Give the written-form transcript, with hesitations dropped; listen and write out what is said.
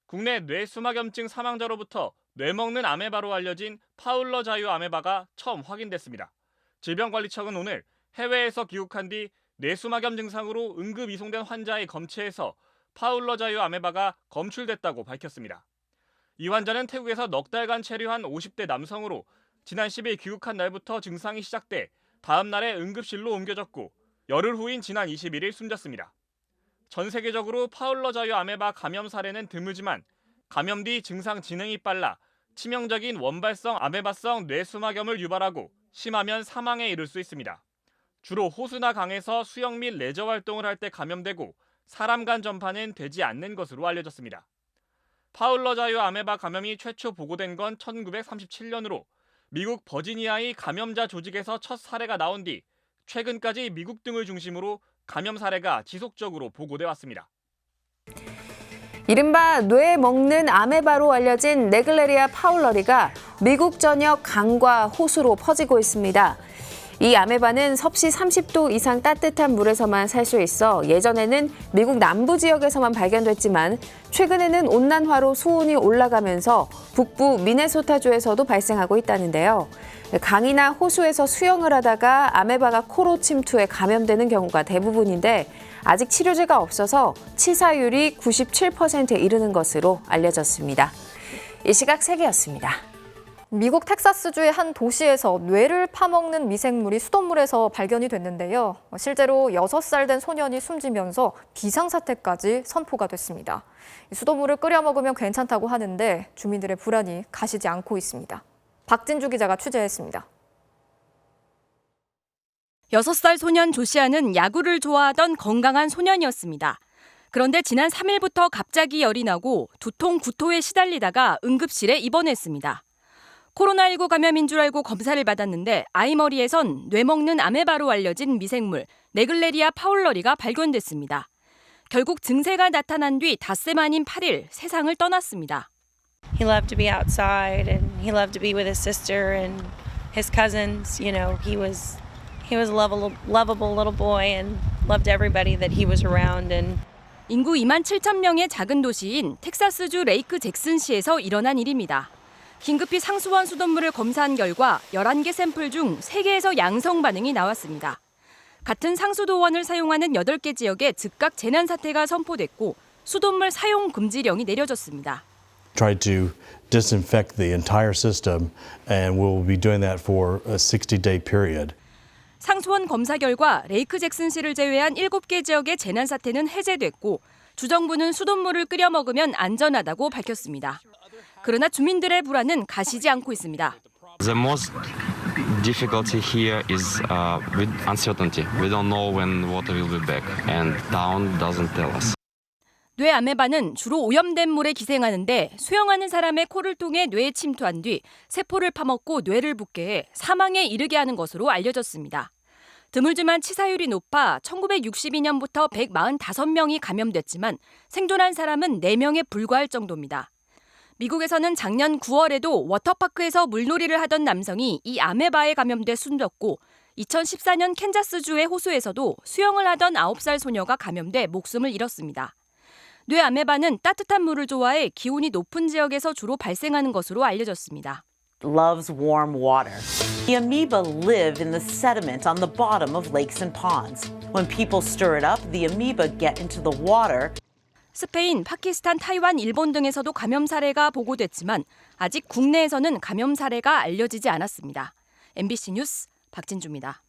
국내 뇌수막염증 사망자로부터 뇌먹는 아메바로 알려진 파울러 자유 아메바가 처음 확인됐습니다. 질병관리청은 오늘 해외에서 귀국한 뒤 뇌수막염 증상으로 응급 이송된 환자의 검체에서 파울러 자유 아메바가 검출됐다고 밝혔습니다. 이 환자는 태국에서 넉 달간 체류한 50대 남성으로 지난 10일 귀국한 날부터 증상이 시작돼 다음 날에 응급실로 옮겨졌고 열흘 후인 지난 21일 숨졌습니다. 전 세계적으로 파울러 자유 아메바 감염 사례는 드물지만 감염 뒤 증상 진행이 빨라 치명적인 원발성 아메바성 뇌수막염을 유발하고 심하면 사망에 이를 수 있습니다. 주로 호수나 강에서 수영 및 레저 활동을 할 때 감염되고 사람 간 전파는 되지 않는 것으로 알려졌습니다. 파울러 자유 아메바 감염이 최초 보고된 건 1937년으로 미국 버지니아의 감염자 조직에서 첫 사례가 나온 뒤 최근까지 미국 등을 중심으로 감염 사례가 지속적으로 보고돼 왔습니다. 이른바 뇌 먹는 아메바로 알려진 네글레리아 파울러리가 미국 전역 강과 호수로 퍼지고 있습니다. 이 아메바는 섭씨 30도 이상 따뜻한 물에서만 살 수 있어 예전에는 미국 남부 지역에서만 발견됐지만 최근에는 온난화로 수온이 올라가면서 북부 미네소타주에서도 발생하고 있다는데요. 강이나 호수에서 수영을 하다가 아메바가 코로 침투해 감염되는 경우가 대부분인데 아직 치료제가 없어서 치사율이 97%에 이르는 것으로 알려졌습니다. 이 시각 세계였습니다. 미국 텍사스주의 한 도시에서 뇌를 파먹는 미생물이 수돗물에서 발견이 됐는데요. 실제로 6살 된 소년이 숨지면서 비상사태까지 선포가 됐습니다. 수돗물을 끓여 먹으면 괜찮다고 하는데 주민들의 불안이 가시지 않고 있습니다. 박진주 기자가 취재했습니다. 6살 소년 조시아는 야구를 좋아하던 건강한 소년이었습니다. 그런데 지난 3일부터 갑자기 열이 나고 두통, 구토에 시달리다가 응급실에 입원했습니다. 코로나19 감염인 줄 알고 검사를 받았는데 아이 머리에선 뇌먹는 아메바로 알려진 미생물 네글레리아 파울러리가 발견됐습니다. 결국 증세가 나타난 뒤 닷새 만인 8일 세상을 떠났습니다. He loved to be outside and he loved to be with his sister and his cousins. You know, he was a lovable little boy and loved everybody that he was around. And 인구 2만 7천 명의 작은 도시인 텍사스주 레이크 잭슨시에서 일어난 일입니다. 긴급히 상수원 수돗물을 검사한 결과 11개 샘플 중 3개에서 양성 반응이 나왔습니다. 같은 상수도원을 사용하는 8개 지역에 즉각 재난 사태가 선포됐고 수돗물 사용 금지령이 내려졌습니다. Tried to disinfect the entire system and we'll be doing that for a 60-day period. 상수원 검사 결과 레이크 잭슨시를 제외한 7개 지역의 재난 사태는 해제됐고 주정부는 수돗물을 끓여 먹으면 안전하다고 밝혔습니다. 그러나 주민들의 불안은 가시지 않고 있습니다. The most difficulty here is with uncertainty. We don't know when water will be back, and town doesn't tell us. 뇌 아메바는 주로 오염된 물에 기생하는데 수영하는 사람의 코를 통해 뇌에 침투한 뒤 세포를 파먹고 뇌를 붓게 해 사망에 이르게 하는 것으로 알려졌습니다. 드물지만 치사율이 높아 1962년부터 145명이 감염됐지만 생존한 사람은 4명에 불과할 정도입니다. 미국에서는 작년 9월에도 워터파크에서 물놀이를 하던 남성이 이 아메바에 감염돼 숨졌고 2014년 캔자스주의 호수에서도 수영을 하던 9살 소녀가 감염돼 목숨을 잃었습니다. 뇌 아메바는 따뜻한 물을 좋아해 기온이 높은 지역에서 주로 발생하는 것으로 알려졌습니다. Loves warm water. The amoeba live in the sediment on the bottom of lakes and ponds. When people stir it up, the amoeba get into the water. 스페인, 파키스탄, 타이완, 일본 등에서도 감염 사례가 보고됐지만 아직 국내에서는 감염 사례가 알려지지 않았습니다. MBC 뉴스 박진주입니다.